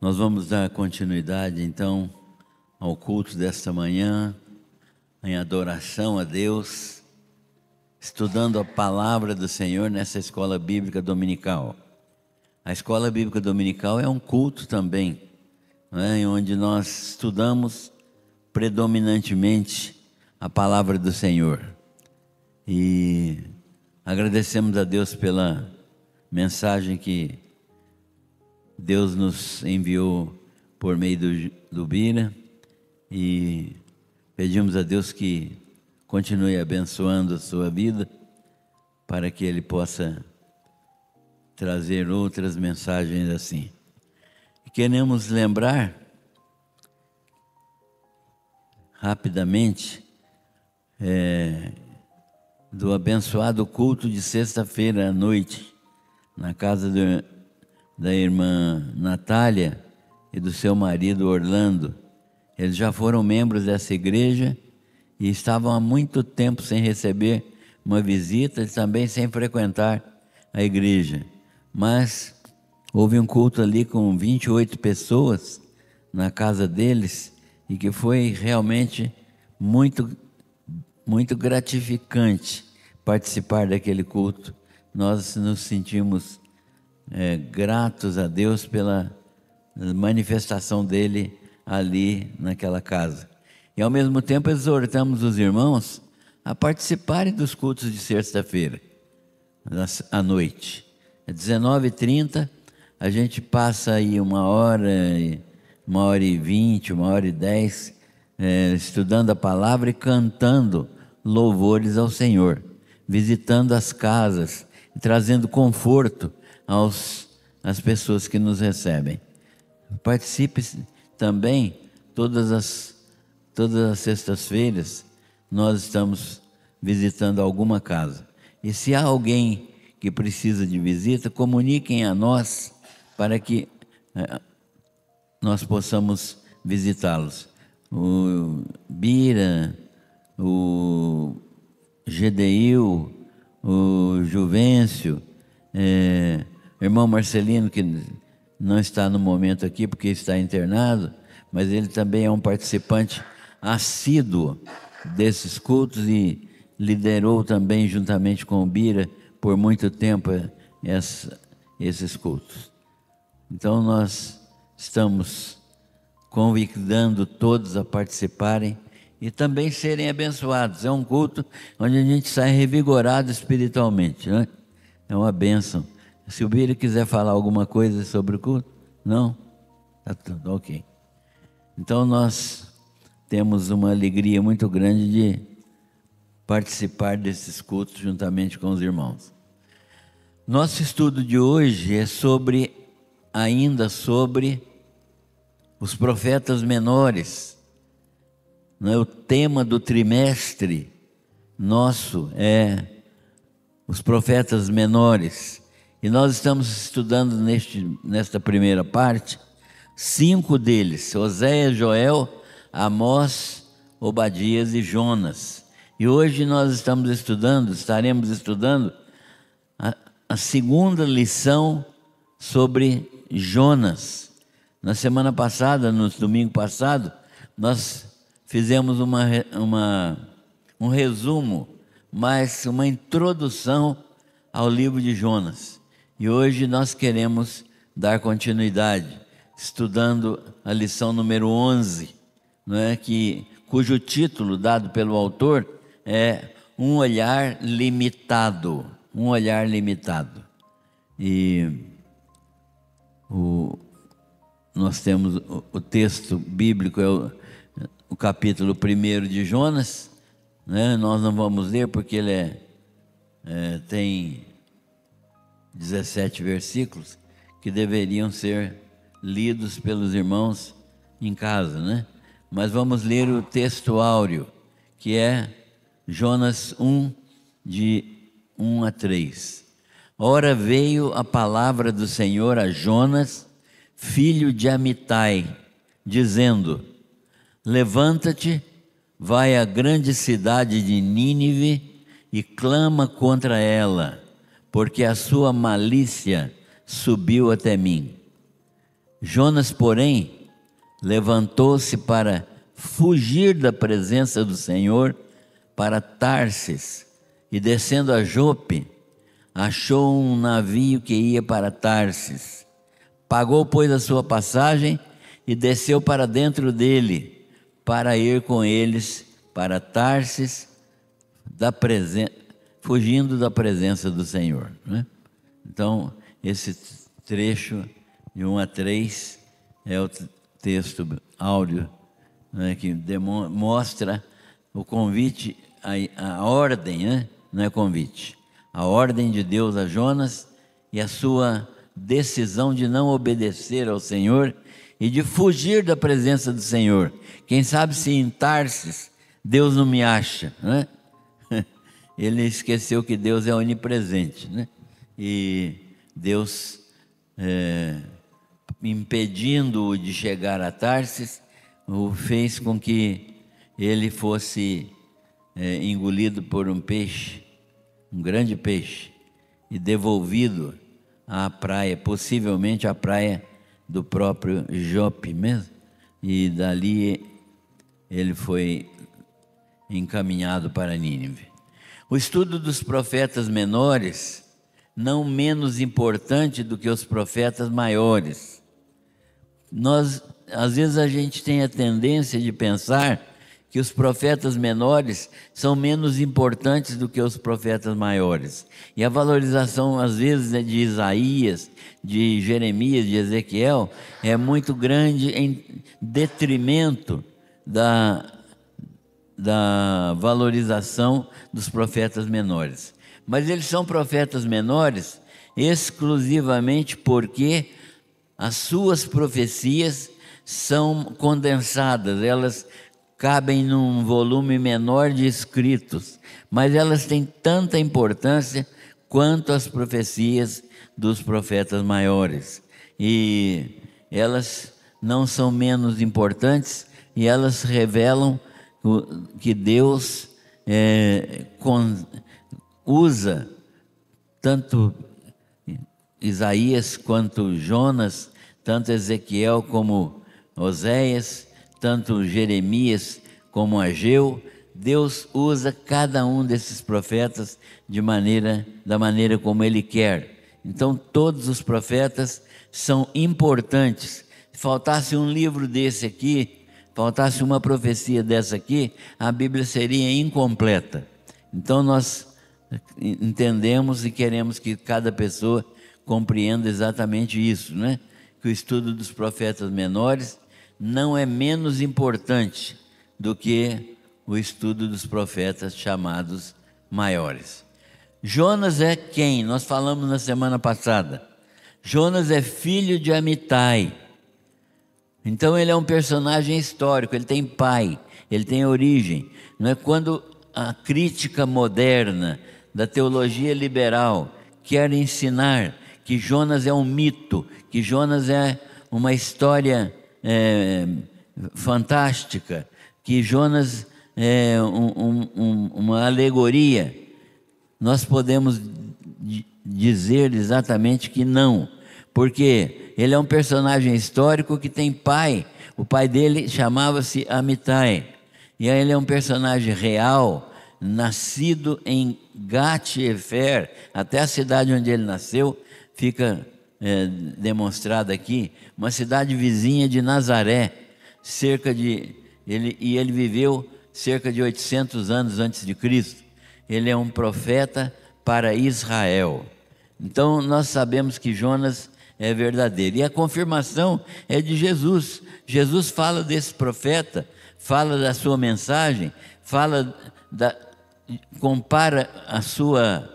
Nós vamos dar continuidade, então, ao culto desta manhã, em adoração a Deus, estudando a palavra do Senhor nessa escola bíblica dominical. A escola bíblica dominical é um culto também, né, onde nós estudamos predominantemente a palavra do Senhor. E agradecemos a Deus pela mensagem que Deus nos enviou por meio do Bira, e pedimos a Deus que continue abençoando a sua vida, para que Ele possa trazer outras mensagens assim. E queremos lembrar rapidamente do abençoado culto de sexta-feira à noite, na casa da irmã Natália e do seu marido Orlando. Eles já foram membros dessa igreja e estavam há muito tempo sem receber uma visita e também sem frequentar a igreja. Mas houve um culto ali com 28 pessoas na casa deles, e que foi realmente muito, muito gratificante participar daquele culto. Nós nos sentimos gratos a Deus pela manifestação dele ali naquela casa. E ao mesmo tempo exortamos os irmãos a participarem dos cultos de sexta-feira à noite. Às 19h30 a gente passa aí 1h20, 1h10 estudando a palavra e cantando louvores ao Senhor, visitando as casas e trazendo conforto às pessoas que nos recebem. Participe também. Todas as sextas-feiras nós estamos visitando alguma casa. E se há alguém que precisa de visita, comuniquem a nós para que nós possamos visitá-los. O Bira, o Gedeil, o Juvencio, irmão Marcelino, que não está no momento aqui porque está internado, mas ele também é um participante assíduo desses cultos e liderou também, juntamente com o Bira, por muito tempo esses cultos. Então nós estamos convidando todos a participarem e também serem abençoados. É um culto onde a gente sai revigorado espiritualmente, né? É uma bênção. Se o Bira quiser falar alguma coisa sobre o culto, não? Está tudo ok. Então nós temos uma alegria muito grande de participar desses cultos juntamente com os irmãos. Nosso estudo de hoje é ainda sobre os profetas menores. O tema do trimestre nosso é os profetas menores. E nós estamos estudando nesta primeira parte 5 deles: Oséias, Joel, Amós, Obadias e Jonas. E hoje nós estaremos estudando a segunda lição sobre Jonas. Na semana passada, no domingo passado, nós fizemos um resumo, mais uma introdução ao livro de Jonas. E hoje nós queremos dar continuidade, estudando a lição número 11, cujo título dado pelo autor é Um Olhar Limitado. Um Olhar Limitado. E nós temos o texto bíblico, é o capítulo 1 de Jonas, né? Nós não vamos ler porque ele tem 17 versículos que deveriam ser lidos pelos irmãos em casa, né? Mas vamos ler o texto áureo, que é Jonas 1, de 1 a 3. Ora veio a palavra do Senhor a Jonas, filho de Amitai, dizendo: levanta-te, vai à grande cidade de Nínive e clama contra ela, porque a sua malícia subiu até mim. Jonas, porém, levantou-se para fugir da presença do Senhor para Tarsis, e descendo a Jope, achou um navio que ia para Tarsis. Pagou, pois, a sua passagem e desceu para dentro dele, para ir com eles para Tarsis, fugindo da presença do Senhor, né? Então, esse trecho de 1 a 3 é o texto áudio, né, que mostra o convite, a ordem, né? Não é convite, a ordem de Deus a Jonas e a sua decisão de não obedecer ao Senhor e de fugir da presença do Senhor. Quem sabe se em Tarsis Deus não me acha, né? Ele esqueceu que Deus é onipresente, né? E Deus, impedindo-o de chegar a Tarsis, o fez com que ele fosse engolido por um peixe, um grande peixe, e devolvido à praia, possivelmente à praia do próprio Jope mesmo, e dali ele foi encaminhado para Nínive. O estudo dos profetas menores, não menos importante do que os profetas maiores. Às vezes a gente tem a tendência de pensar que os profetas menores são menos importantes do que os profetas maiores. E a valorização, às vezes, de Isaías, de Jeremias, de Ezequiel, é muito grande em detrimento da valorização dos profetas menores. Mas eles são profetas menores exclusivamente porque as suas profecias são condensadas, elas cabem num volume menor de escritos, mas elas têm tanta importância quanto as profecias dos profetas maiores. E elas não são menos importantes, e elas revelam que Deus usa tanto Isaías quanto Jonas, tanto Ezequiel como Oséias, tanto Jeremias como Ageu. Deus usa cada um desses profetas da maneira como Ele quer. Então todos os profetas são importantes. Se faltasse um livro desse aqui, faltasse uma profecia dessa aqui, a Bíblia seria incompleta. Então nós entendemos e queremos que cada pessoa compreenda exatamente isso, né? Que o estudo dos profetas menores não é menos importante do que o estudo dos profetas chamados maiores. Jonas é quem? Nós falamos na semana passada. Jonas é filho de Amitai. Então ele é um personagem histórico, ele tem pai, ele tem origem. Não é? Quando a crítica moderna da teologia liberal quer ensinar que Jonas é um mito, que Jonas é uma história fantástica, que Jonas é uma alegoria, nós podemos dizer exatamente que não, porque ele é um personagem histórico que tem pai. O pai dele chamava-se Amitai, e aí ele é um personagem real, nascido em Gat-Hefer, até a cidade onde ele nasceu fica demonstrada aqui, uma cidade vizinha de Nazaré, ele viveu cerca de 800 anos antes de Cristo. Ele é um profeta para Israel. Então nós sabemos que Jonas é verdadeiro, e a confirmação é de Jesus. Jesus fala desse profeta, fala da sua mensagem, compara a sua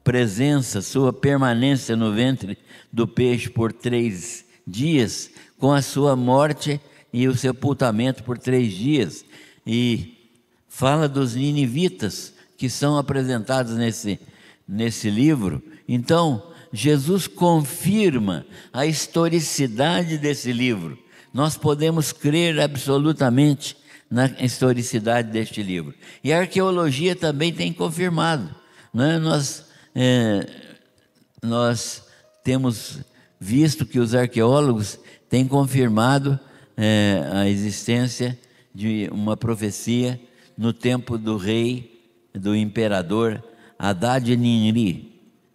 presença, sua permanência no ventre do peixe por 3 dias, com a sua morte e o sepultamento por 3 dias, e fala dos ninivitas que são apresentados nesse livro. Então Jesus confirma a historicidade desse livro. Nós podemos crer absolutamente na historicidade deste livro, e a arqueologia também tem confirmado, não é? Nós temos visto que os arqueólogos têm confirmado a existência de uma profecia no tempo do rei, do imperador Haddad-Ninri,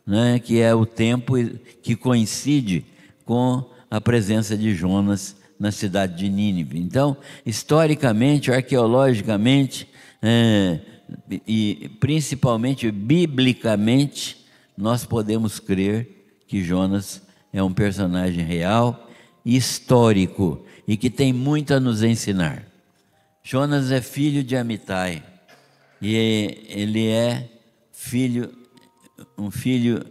né, que é o tempo que coincide com a presença de Jonas na cidade de Nínive. Então, historicamente, arqueologicamente, e principalmente biblicamente, nós podemos crer que Jonas é um personagem real, histórico, e que tem muito a nos ensinar. Jonas é filho de Amitai, e ele é um filho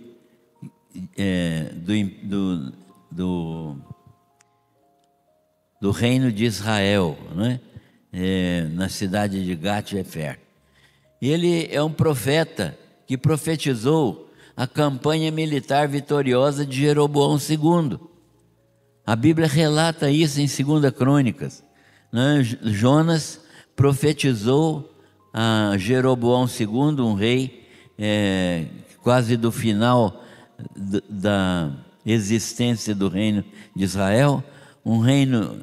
do reino de Israel, né? Na cidade de Gat-Hefer. Ele é um profeta que profetizou a campanha militar vitoriosa de Jeroboão II. A Bíblia relata isso em 2 Crônicas, né? Jonas profetizou a Jeroboão II, um rei quase do final da existência do reino de Israel, um reino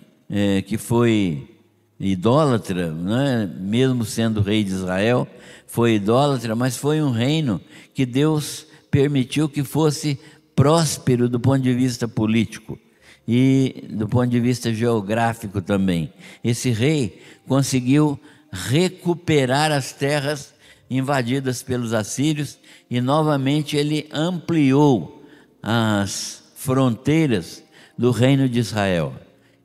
que foi idólatra, né? Mesmo sendo rei de Israel, foi idólatra, mas foi um reino que Deus permitiu que fosse próspero do ponto de vista político e do ponto de vista geográfico também. Esse rei conseguiu recuperar as terras invadidas pelos assírios e novamente ele ampliou as fronteiras do reino de Israel.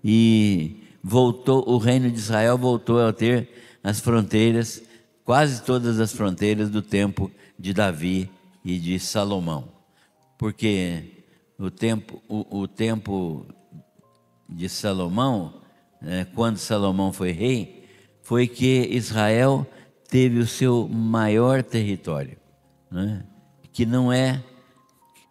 E o reino de Israel voltou a ter as fronteiras, quase todas as fronteiras do tempo de Davi e de Salomão. Porque o tempo de Salomão, quando Salomão foi rei, foi que Israel teve o seu maior território, né? Que não é...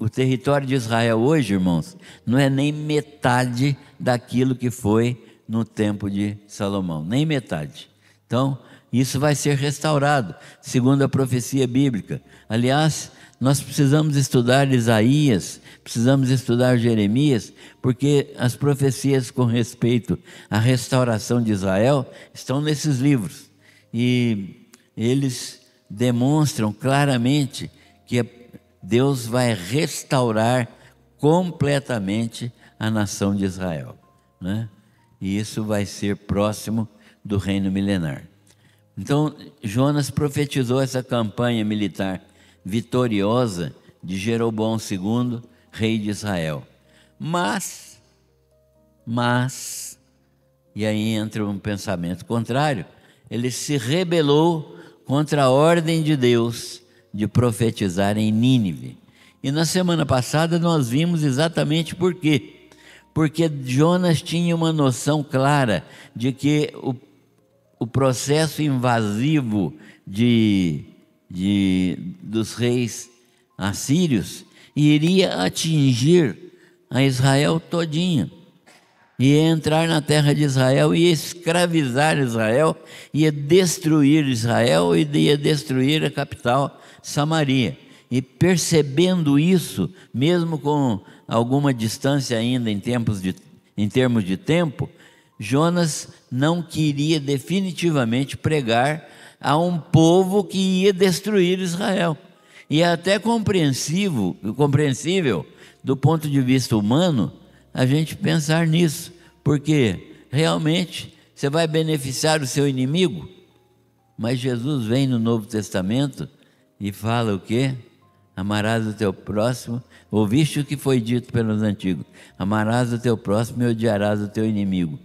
O território de Israel hoje, irmãos, não é nem metade daquilo que foi no tempo de Salomão, nem metade. Então, isso vai ser restaurado, segundo a profecia bíblica. Aliás, nós precisamos estudar Isaías, precisamos estudar Jeremias, porque as profecias com respeito à restauração de Israel estão nesses livros. E eles demonstram claramente que Deus vai restaurar completamente a nação de Israel, né? E isso vai ser próximo do reino milenar. Então, Jonas profetizou essa campanha militar vitoriosa de Jeroboão II, rei de Israel. Mas, e aí entra um pensamento contrário, ele se rebelou contra a ordem de Deus de profetizar em Nínive. E na semana passada nós vimos exatamente por quê. Porque Jonas tinha uma noção clara de que o processo invasivo dos reis assírios iria atingir a Israel todinha. Ia entrar na terra de Israel, ia escravizar Israel, ia destruir Israel e ia destruir a capital Samaria. E percebendo isso, mesmo com alguma distância ainda em termos de tempo, Jonas não queria definitivamente pregar a um povo que ia destruir Israel. E é até compreensível do ponto de vista humano a gente pensar nisso, porque realmente você vai beneficiar o seu inimigo. Mas Jesus vem no Novo Testamento e fala o quê? Amarás o teu próximo. Ouviste o que foi dito pelos antigos: amarás o teu próximo e odiarás o teu inimigo.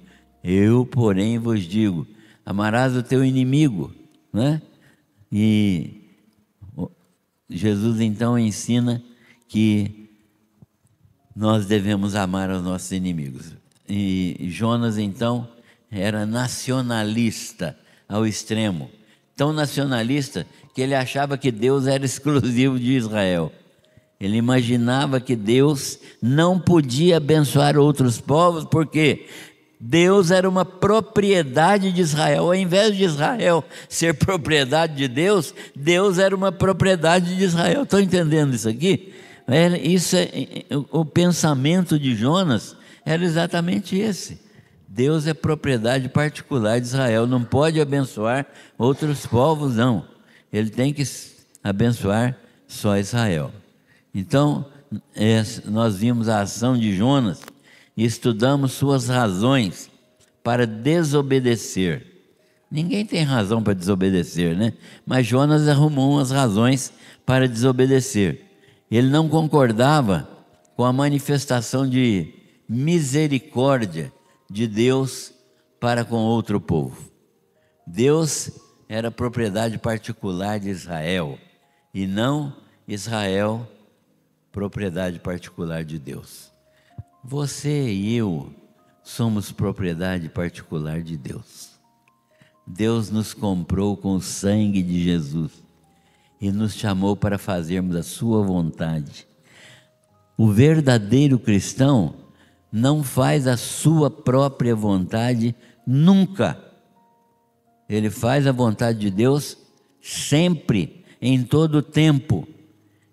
Eu, porém, vos digo: amarás o teu inimigo, né? E Jesus então ensina que nós devemos amar os nossos inimigos. E Jonas então era nacionalista ao extremo, tão nacionalista que ele achava que Deus era exclusivo de Israel. Ele imaginava que Deus não podia abençoar outros povos, porque Deus era uma propriedade de Israel. Ao invés de Israel ser propriedade de Deus, Deus era uma propriedade de Israel. Estão entendendo isso aqui? O pensamento de Jonas era exatamente esse. Deus é propriedade particular de Israel, não pode abençoar outros povos, não. Ele tem que abençoar só Israel. Então, nós vimos a ação de Jonas e estudamos suas razões para desobedecer. Ninguém tem razão para desobedecer, né? Mas Jonas arrumou umas razões para desobedecer. Ele não concordava com a manifestação de misericórdia de Deus para com outro povo. Deus era propriedade particular de Israel e não Israel propriedade particular de Deus. Você e eu somos propriedade particular de Deus. Deus nos comprou com o sangue de Jesus e nos chamou para fazermos a sua vontade. O verdadeiro cristão não faz a sua própria vontade nunca. Ele faz a vontade de Deus sempre, em todo o tempo.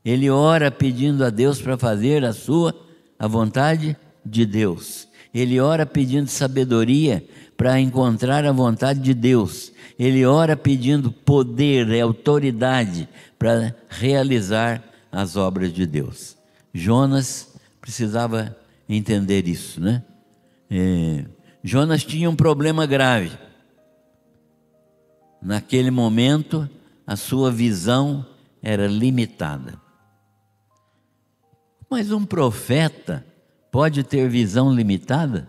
Ele ora pedindo a Deus para fazer a vontade de Deus. Ele ora pedindo sabedoria para encontrar a vontade de Deus. Ele ora pedindo poder e autoridade para realizar as obras de Deus. Jonas precisava entender isso, né? Jonas tinha um problema grave. Naquele momento, a sua visão era limitada. Mas um profeta pode ter visão limitada?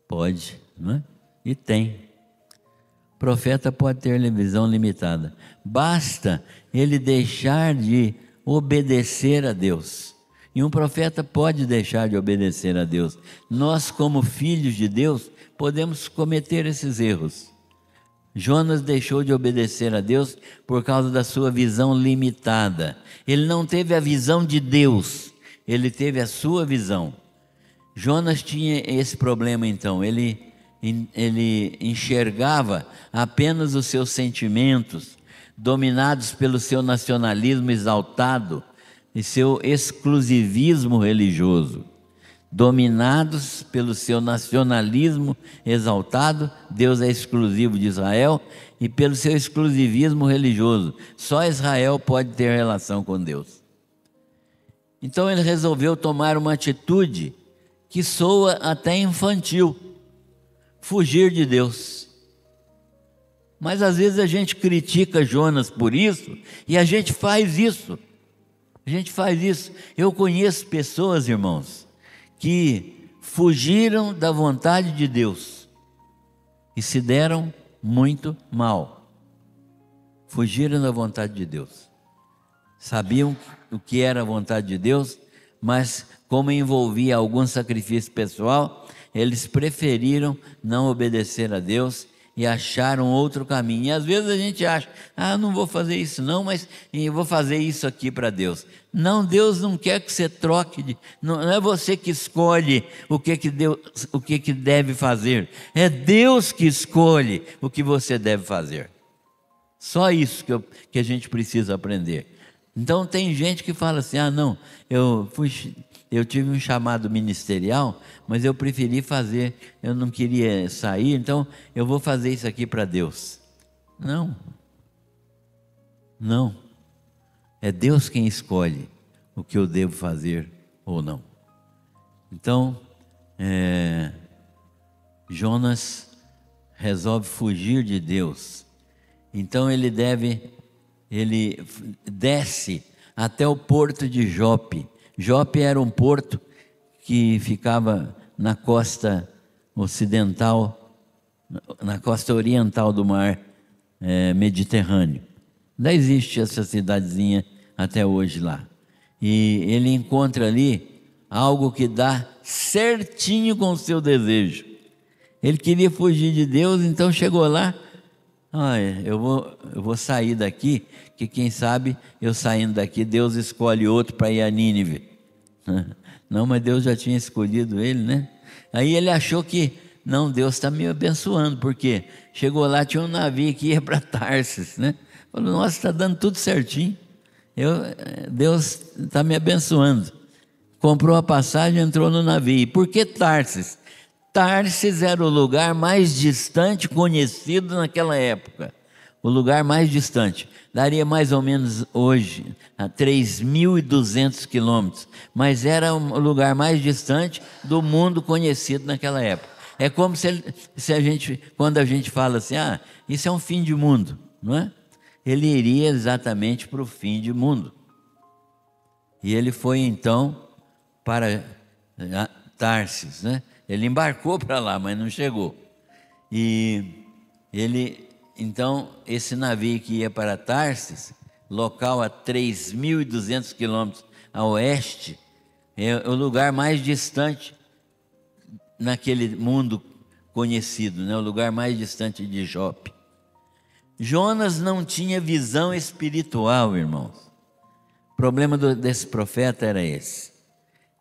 Pode, não é? E tem. O profeta pode ter visão limitada. Basta ele deixar de obedecer a Deus. E um profeta pode deixar de obedecer a Deus. Nós, como filhos de Deus, podemos cometer esses erros. Jonas deixou de obedecer a Deus por causa da sua visão limitada. Ele não teve a visão de Deus, ele teve a sua visão. Jonas tinha esse problema então, ele enxergava apenas os seus sentimentos, dominados pelo seu nacionalismo exaltado e seu exclusivismo religioso. Dominados pelo seu nacionalismo exaltado, Deus é exclusivo de Israel, e pelo seu exclusivismo religioso, só Israel pode ter relação com Deus. Então ele resolveu tomar uma atitude que soa até infantil: fugir de Deus. Mas às vezes a gente critica Jonas por isso, e a gente faz isso. Eu conheço pessoas, irmãos, que fugiram da vontade de Deus e se deram muito mal. Fugiram da vontade de Deus. Sabiam o que era a vontade de Deus, mas como envolvia algum sacrifício pessoal, eles preferiram não obedecer a Deus e acharam outro caminho. E às vezes a gente acha, não vou fazer isso não, mas eu vou fazer isso aqui para Deus. Não, Deus não quer que você troque, não é você que escolhe o que deve fazer. É Deus que escolhe o que você deve fazer. Só isso que a gente precisa aprender. Então tem gente que fala assim, não, eu tive um chamado ministerial, mas eu preferi fazer, eu não queria sair, então eu vou fazer isso aqui para Deus. Não. É Deus quem escolhe o que eu devo fazer ou não. Então, Jonas resolve fugir de Deus. Então ele desce até o porto de Jope. Jope era um porto que ficava na costa ocidental, na costa oriental do mar Mediterrâneo. Ainda existe essa cidadezinha até hoje lá. E ele encontra ali algo que dá certinho com o seu desejo. Ele queria fugir de Deus, então chegou lá. Eu vou sair daqui, que quem sabe eu saindo daqui, Deus escolhe outro para ir a Nínive. Não, mas Deus já tinha escolhido ele, né? Aí ele achou que, não, Deus está me abençoando, porque chegou lá, tinha um navio que ia para Tarsis, né? Falou, nossa, está dando tudo certinho. Deus está me abençoando. Comprou a passagem, entrou no navio. Por que Tarsis? Tarsis era o lugar mais distante conhecido naquela época. O lugar mais distante. Daria mais ou menos hoje a 3.200 quilômetros. Mas era o lugar mais distante do mundo conhecido naquela época. É como se a gente, quando a gente fala assim, isso é um fim de mundo, não é? Ele iria exatamente para o fim de mundo. E ele foi então para Tarsis, né? Ele embarcou para lá, mas não chegou. E então, esse navio que ia para Tarsis, local a 3.200 quilômetros a oeste, é o lugar mais distante naquele mundo conhecido, né? O lugar mais distante de Jope. Jonas não tinha visão espiritual, irmãos. O problema desse profeta era esse.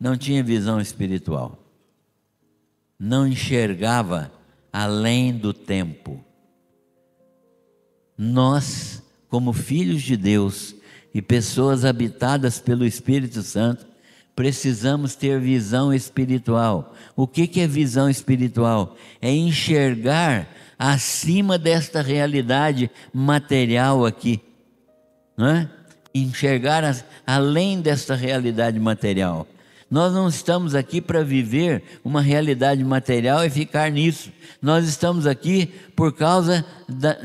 Não tinha visão espiritual. Não enxergava além do tempo. Nós, como filhos de Deus e pessoas habitadas pelo Espírito Santo, precisamos ter visão espiritual. O que é visão espiritual? É enxergar acima desta realidade material aqui, não é? Enxergar além desta realidade material. Nós não estamos aqui para viver uma realidade material e ficar nisso. Nós estamos aqui por causa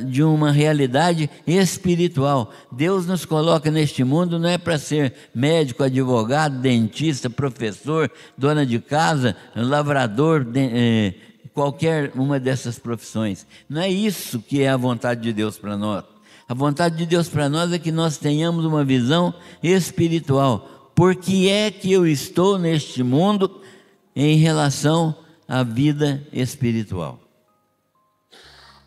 de uma realidade espiritual. Deus nos coloca neste mundo não é para ser médico, advogado, dentista, professor, dona de casa, lavrador, qualquer uma dessas profissões. Não é isso que é a vontade de Deus para nós. A vontade de Deus para nós é que nós tenhamos uma visão espiritual. Por que é que eu estou neste mundo em relação à vida espiritual?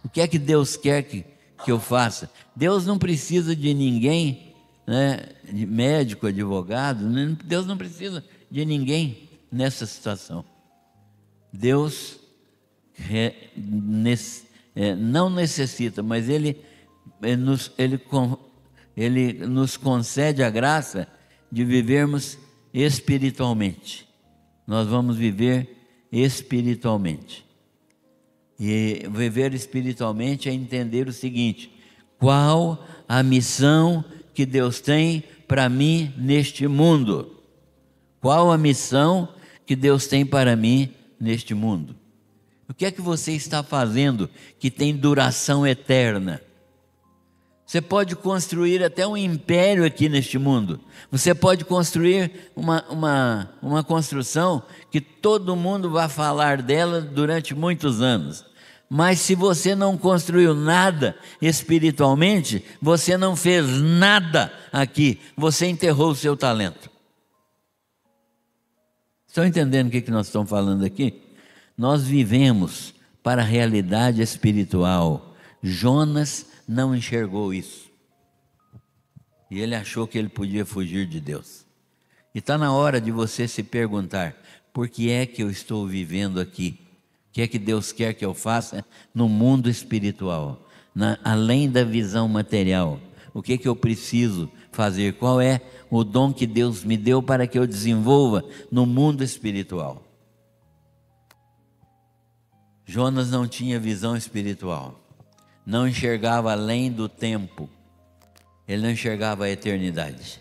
O que é que Deus quer que eu faça? Deus não precisa de ninguém, né, de médico, advogado, Deus não precisa de ninguém nessa situação. Deus não necessita, mas Ele nos concede a graça de vivermos espiritualmente. Nós vamos viver espiritualmente. E viver espiritualmente é entender o seguinte: qual a missão que Deus tem para mim neste mundo? Qual a missão que Deus tem para mim neste mundo? O que é que você está fazendo que tem duração eterna? Você pode construir até um império aqui neste mundo. Você pode construir uma construção que todo mundo vai falar dela durante muitos anos. Mas se você não construiu nada espiritualmente, você não fez nada aqui. Você enterrou o seu talento. Estão entendendo o que nós estamos falando aqui? Nós vivemos para a realidade espiritual. Jonas não enxergou isso. E ele achou que ele podia fugir de Deus. E está na hora de você se perguntar: por que é que eu estou vivendo aqui? O que é que Deus quer que eu faça no mundo espiritual? Além da visão material. O que é que eu preciso fazer? Qual é o dom que Deus me deu para que eu desenvolva no mundo espiritual? Jonas não tinha visão espiritual. Não enxergava além do tempo, ele não enxergava a eternidade.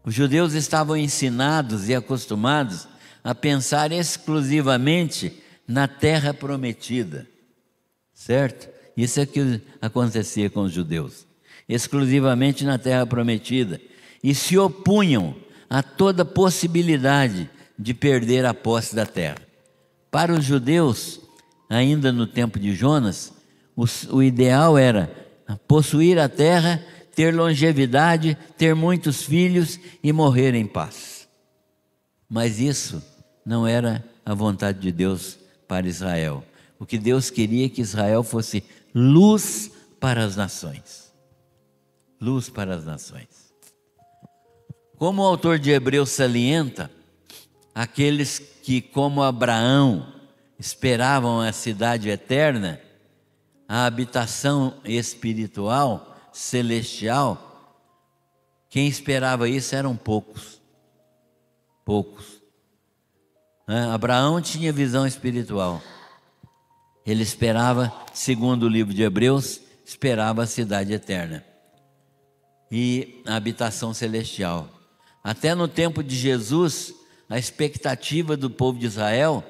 Os judeus estavam ensinados e acostumados a pensar exclusivamente na terra prometida, certo? Isso é que acontecia com os judeus, exclusivamente na terra prometida, e se opunham a toda possibilidade de perder a posse da terra. Para os judeus, ainda no tempo de Jonas, o ideal era possuir a terra, ter longevidade, ter muitos filhos e morrer em paz. Mas isso não era a vontade de Deus para Israel. O que Deus queria é que Israel fosse luz para as nações. Luz para as nações. Como o autor de Hebreus salienta, aqueles que, como Abraão, esperavam a cidade eterna, a habitação espiritual, celestial, Quem esperava isso eram poucos. Poucos. Abraão tinha visão espiritual. Ele esperava, segundo o livro de Hebreus, esperava a cidade eterna e a habitação celestial. Até no tempo de Jesus, a expectativa do povo de Israel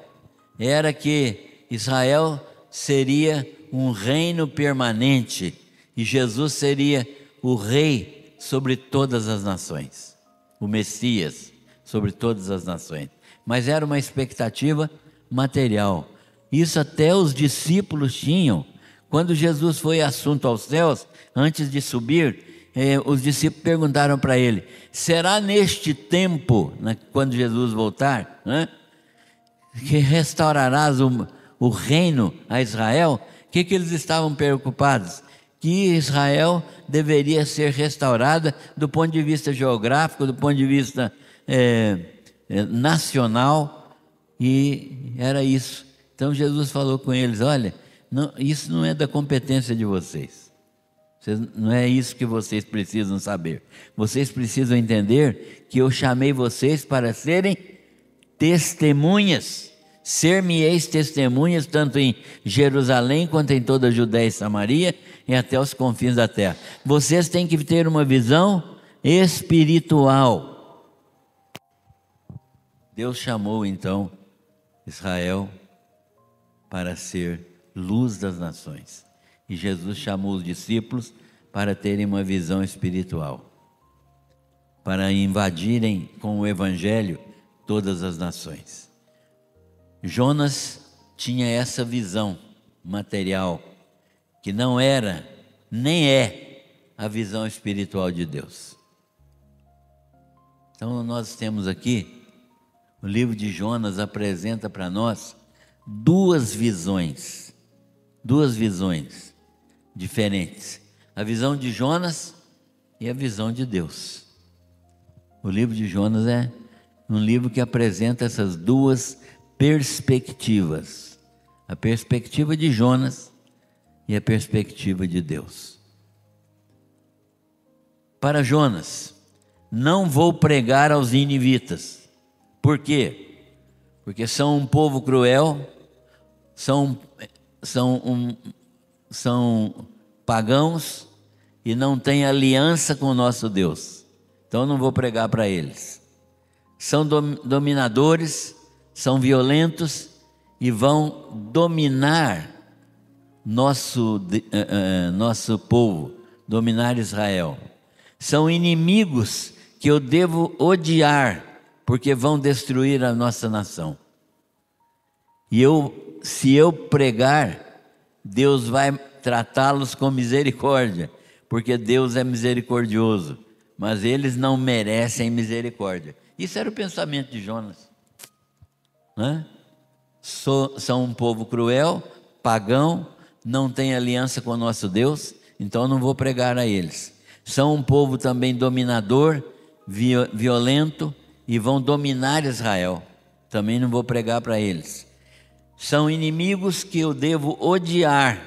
era que Israel seria um reino permanente e Jesus seria o rei sobre todas as nações, o Messias sobre todas as nações. Mas era uma expectativa material. Isso até os discípulos tinham. Quando Jesus foi assunto aos céus, antes de subir, os discípulos perguntaram para ele: será neste tempo, quando Jesus voltar, que restaurarás o reino a Israel? O que eles estavam preocupados? Que Israel deveria ser restaurada do ponto de vista geográfico, do ponto de vista nacional, e era isso. Então Jesus falou com eles: olha, isso não é da competência de vocês. Não é isso que vocês precisam saber. Vocês precisam entender que eu chamei vocês para serem testemunhas. Ser-me-eis testemunhas tanto em Jerusalém quanto em toda a Judéia e Samaria e até os confins da terra. Vocês têm que ter uma visão espiritual. Deus chamou então Israel para ser luz das nações. E Jesus chamou os discípulos para terem uma visão espiritual, para invadirem com o evangelho todas as nações. Jonas tinha essa visão material, que não era, nem é, a visão espiritual de Deus. Então nós temos aqui, o livro de Jonas apresenta para nós duas visões diferentes: a visão de Jonas e a visão de Deus. O livro de Jonas é um livro que apresenta essas duas perspectivas: a perspectiva de Jonas e a perspectiva de Deus. Para Jonas: não vou pregar aos ninivitas. Por quê? Porque são um povo cruel, são pagãos e não têm aliança com o nosso Deus. Então não vou pregar para eles. São dominadores, são violentos e vão dominar nosso povo, dominar Israel. São inimigos que eu devo odiar, porque vão destruir a nossa nação. E se eu pregar, Deus vai tratá-los com misericórdia, porque Deus é misericordioso, mas eles não merecem misericórdia. Isso era o pensamento de Jonas, são um povo cruel, pagão, não tem aliança com o nosso Deus, então não vou pregar a eles. São um povo também dominador, violento, e vão dominar Israel, também não vou pregar para eles. São inimigos que eu devo odiar,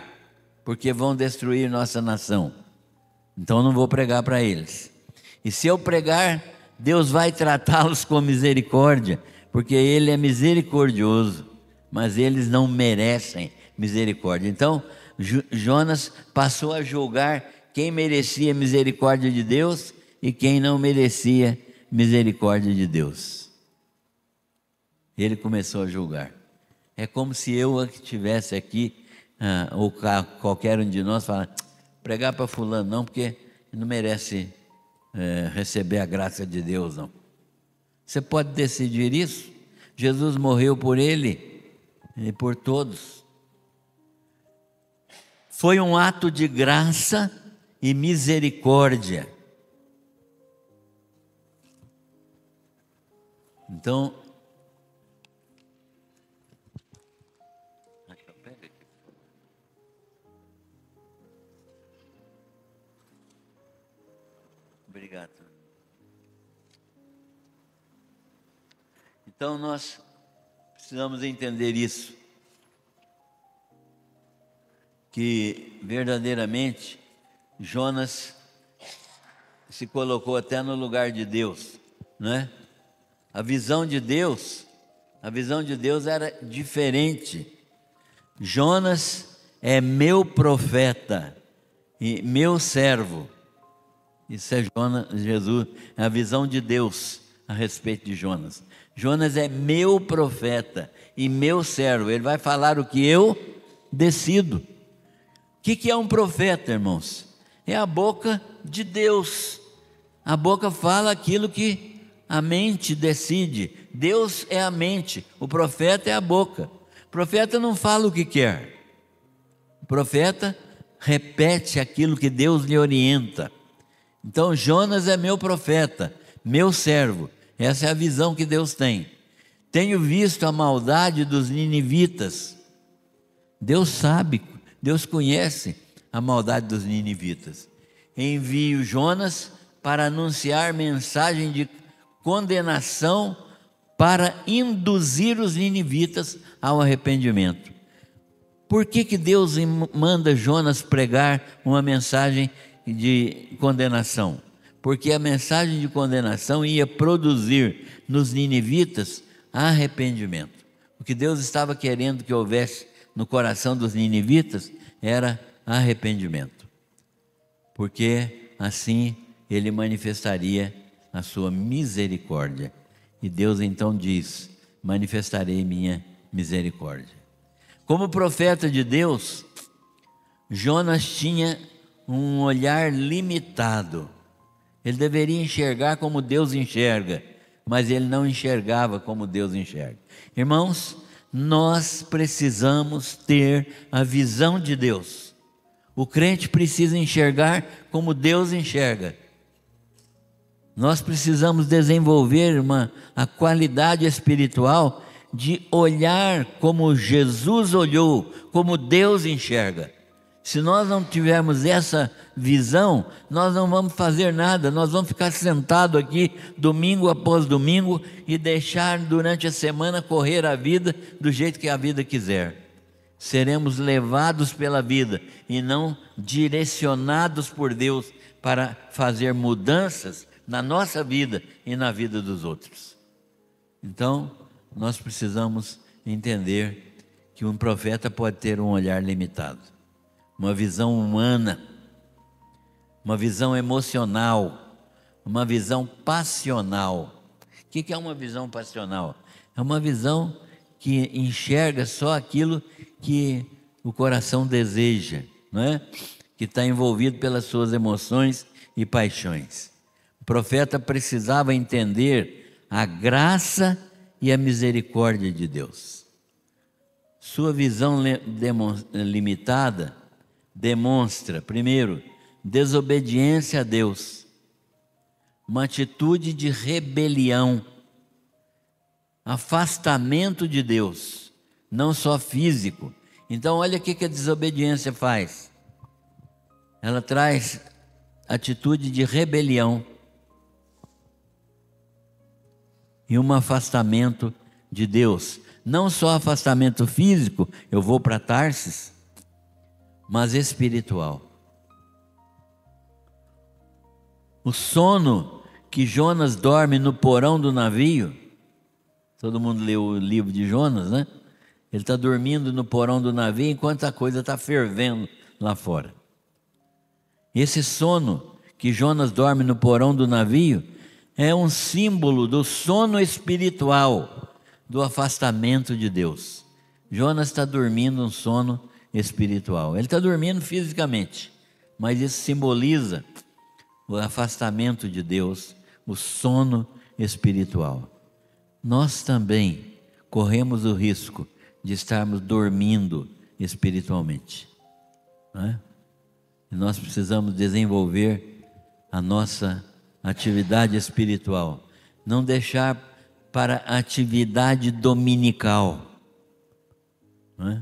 porque vão destruir nossa nação, então não vou pregar para eles. E se eu pregar, Deus vai tratá-los com misericórdia, porque Ele é misericordioso, mas eles não merecem misericórdia. Então Jonas passou a julgar quem merecia misericórdia de Deus e quem não merecia misericórdia de Deus. Ele começou a julgar. É como se eu estivesse aqui, ou qualquer um de nós, falar: pregar para fulano não, porque não merece receber a graça de Deus, não. Você pode decidir isso? Jesus morreu por ele e por todos. Foi um ato de graça e misericórdia. Então, obrigado. Então nós precisamos entender isso, que verdadeiramente Jonas se colocou até no lugar de Deus, não é? A visão de Deus era diferente. Jonas é meu profeta e meu servo. Isso é Jesus, é a visão de Deus a respeito de Jonas. Jonas é meu profeta e meu servo. Ele vai falar o que eu decido. O que é um profeta, irmãos? É a boca de Deus. A boca fala aquilo que a mente decide. Deus é a mente, o profeta é a boca. O profeta não fala o que quer. O profeta repete aquilo que Deus lhe orienta. Então Jonas é meu profeta, meu servo. Essa é a visão que Deus tem. Tenho visto a maldade dos ninivitas. Deus sabe, Deus conhece a maldade dos ninivitas. Envio Jonas para anunciar mensagem de condenação para induzir os ninivitas ao arrependimento. Por que Deus manda Jonas pregar uma mensagem de condenação? Porque a mensagem de condenação ia produzir nos ninivitas arrependimento. O que Deus estava querendo que houvesse no coração dos ninivitas era arrependimento, porque assim ele manifestaria a sua misericórdia. E Deus então diz: manifestarei minha misericórdia. Como profeta de Deus, Jonas tinha um olhar limitado. Ele deveria enxergar como Deus enxerga, mas ele não enxergava como Deus enxerga. Irmãos, nós precisamos ter a visão de Deus. O crente precisa enxergar como Deus enxerga. Nós precisamos desenvolver a qualidade espiritual de olhar como Jesus olhou, como Deus enxerga. Se nós não tivermos essa visão, nós não vamos fazer nada, nós vamos ficar sentados aqui domingo após domingo e deixar durante a semana correr a vida do jeito que a vida quiser. Seremos levados pela vida e não direcionados por Deus para fazer mudanças na nossa vida e na vida dos outros. Então, nós precisamos entender que um profeta pode ter um olhar limitado, uma visão humana, uma visão emocional, uma visão passional. O que é uma visão passional? É uma visão que enxerga só aquilo que o coração deseja, não é? Que está envolvido pelas suas emoções e paixões. O profeta precisava entender a graça e a misericórdia de Deus. Sua visão limitada demonstra, primeiro, desobediência a Deus, uma atitude de rebelião, afastamento de Deus, não só físico. Então olha o que a desobediência faz. Ela traz atitude de rebelião e um afastamento de Deus. Não só afastamento físico, eu vou para Tarsis, mas espiritual. O sono que Jonas dorme no porão do navio, todo mundo leu o livro de Jonas, né? Ele está dormindo no porão do navio enquanto a coisa está fervendo lá fora. Esse sono que Jonas dorme no porão do navio é um símbolo do sono espiritual, do afastamento de Deus. Jonas está dormindo um sono espiritual. Ele está dormindo fisicamente, mas isso simboliza o afastamento de Deus, o sono espiritual. Nós também corremos o risco de estarmos dormindo espiritualmente, não é? E nós precisamos desenvolver a nossa atividade espiritual, não deixar para a atividade dominical, não é?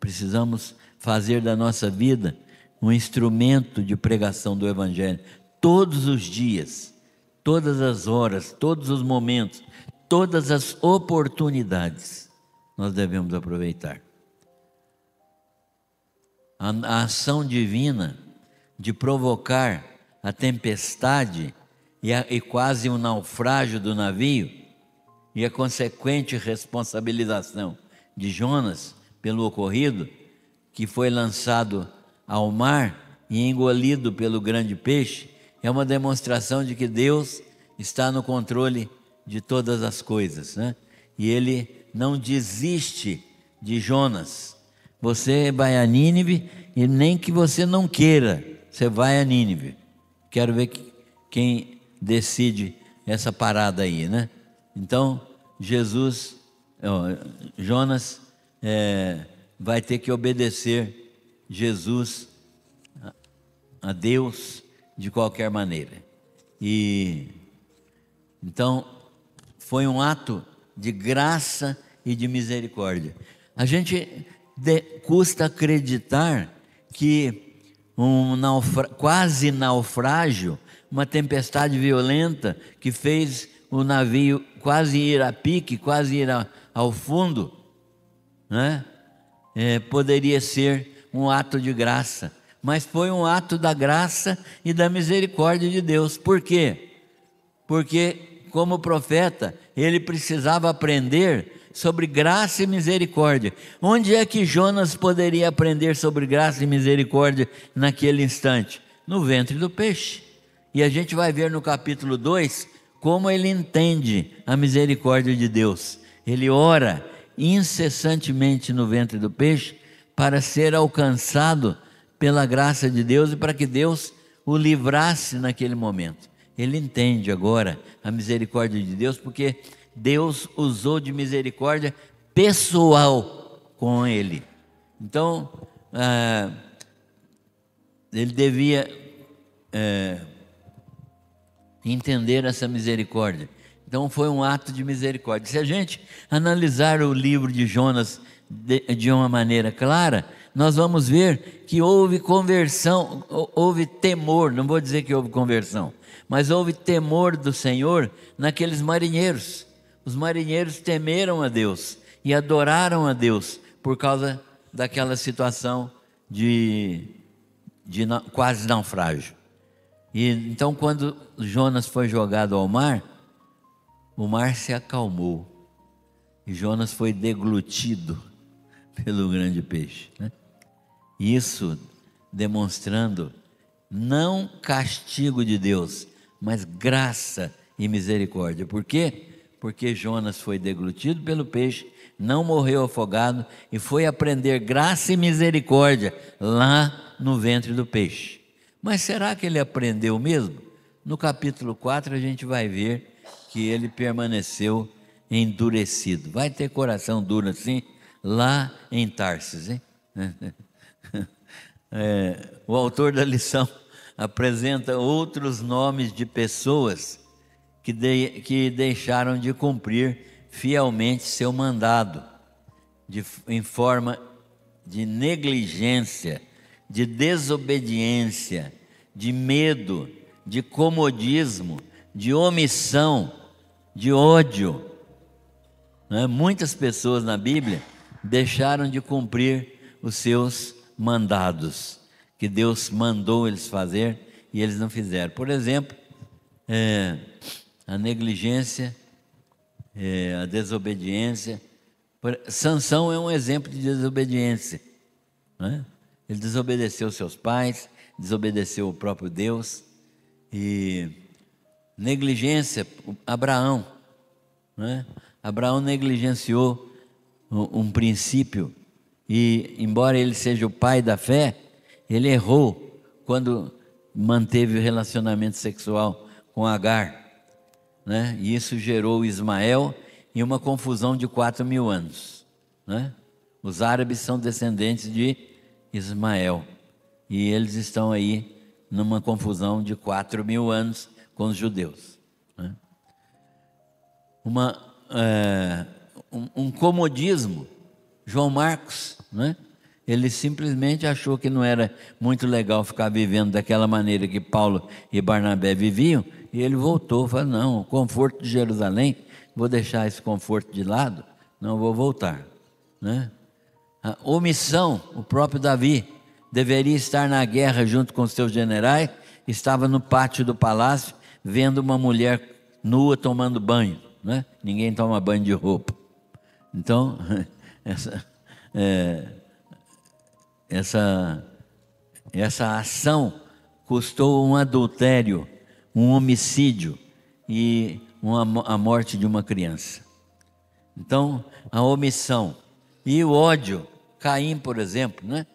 Precisamos fazer da nossa vida um instrumento de pregação do Evangelho, todos os dias, todas as horas, todos os momentos, todas as oportunidades, nós devemos aproveitar. A ação divina de provocar a tempestade e quase um naufrágio do navio e a consequente responsabilização de Jonas pelo ocorrido, que foi lançado ao mar e engolido pelo grande peixe, é uma demonstração de que Deus está no controle de todas as coisas, né? E Ele não desiste de Jonas. Você vai a Nínive e nem que você não queira, você vai a Nínive. Quero ver quem decide essa parada aí, né? Então, Jonas vai ter que obedecer Jesus a Deus de qualquer maneira. E então foi um ato de graça e de misericórdia. A gente custa acreditar que quase naufrágio, uma tempestade violenta que fez o navio quase ir a pique, quase ir ao fundo, né? Poderia ser um ato de graça, mas foi um ato da graça e da misericórdia de Deus. Por quê? Porque, como profeta, ele precisava aprender sobre graça e misericórdia. Onde é que Jonas poderia aprender sobre graça e misericórdia naquele instante? No ventre do peixe. E a gente vai ver no capítulo 2 como ele entende a misericórdia de Deus. Ele ora incessantemente no ventre do peixe para ser alcançado pela graça de Deus e para que Deus o livrasse naquele momento. Ele entende agora a misericórdia de Deus, porque Deus usou de misericórdia pessoal com ele. Então, ele devia entender essa misericórdia. Então foi um ato de misericórdia. Se a gente analisar o livro de Jonas de uma maneira clara, nós vamos ver que houve conversão, houve temor, não vou dizer que houve conversão, mas houve temor do Senhor naqueles marinheiros. Os marinheiros temeram a Deus e adoraram a Deus por causa daquela situação de quase naufrágio. E então, quando Jonas foi jogado ao mar, o mar se acalmou e Jonas foi deglutido pelo grande peixe, né? Isso demonstrando não castigo de Deus, mas graça e misericórdia. Por quê? Porque Jonas foi deglutido pelo peixe, não morreu afogado e foi aprender graça e misericórdia lá no ventre do peixe. Mas será que ele aprendeu mesmo? No capítulo 4 a gente vai ver que ele permaneceu endurecido. Vai ter coração duro assim lá em Tarsis, hein? O autor da lição apresenta outros nomes de pessoas que deixaram de cumprir fielmente seu mandado, em forma de negligência, de desobediência, de medo, de comodismo, de omissão, de ódio. Muitas pessoas na Bíblia deixaram de cumprir os seus mandados, que Deus mandou eles fazer e eles não fizeram. Por exemplo, a negligência, a desobediência. Sansão é um exemplo de desobediência, né? Ele desobedeceu seus pais, desobedeceu o próprio Deus. E negligência, Abraão, né? Abraão negligenciou um princípio e, embora ele seja o pai da fé, ele errou quando manteve o relacionamento sexual com Agar, né? E isso gerou Ismael e uma confusão de 4.000 anos, né? Os árabes são descendentes de Ismael e eles estão aí numa confusão de 4.000 anos com os judeus, né? Um comodismo. João Marcos, né? Ele simplesmente achou que não era muito legal ficar vivendo daquela maneira que Paulo e Barnabé viviam, e ele voltou, falou: não, o conforto de Jerusalém, vou deixar esse conforto de lado, não vou voltar, né? A omissão, o próprio Davi deveria estar na guerra junto com os seus generais, estava no pátio do palácio vendo uma mulher nua tomando banho, né? Ninguém toma banho de roupa. Então, essa ação custou um adultério, um homicídio e a morte de uma criança. Então, a omissão e o ódio, Caim, por exemplo, né?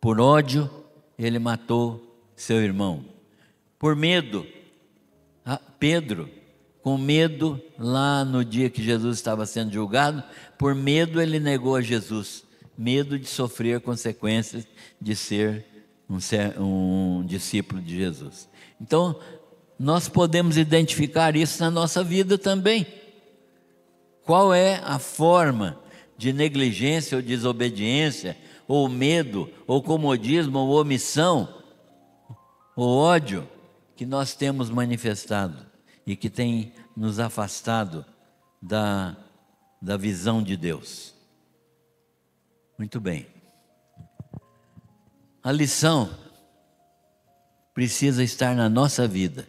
Por ódio, ele matou seu irmão. Por medo, Pedro, com medo, lá no dia que Jesus estava sendo julgado, por medo ele negou a Jesus. Medo de sofrer consequências de ser um discípulo de Jesus. Então, nós podemos identificar isso na nossa vida também. Qual é a forma de negligência ou desobediência, ou medo, ou comodismo, ou omissão, ou ódio que nós temos manifestado e que tem nos afastado da visão de Deus? Muito bem. A lição precisa estar na nossa vida.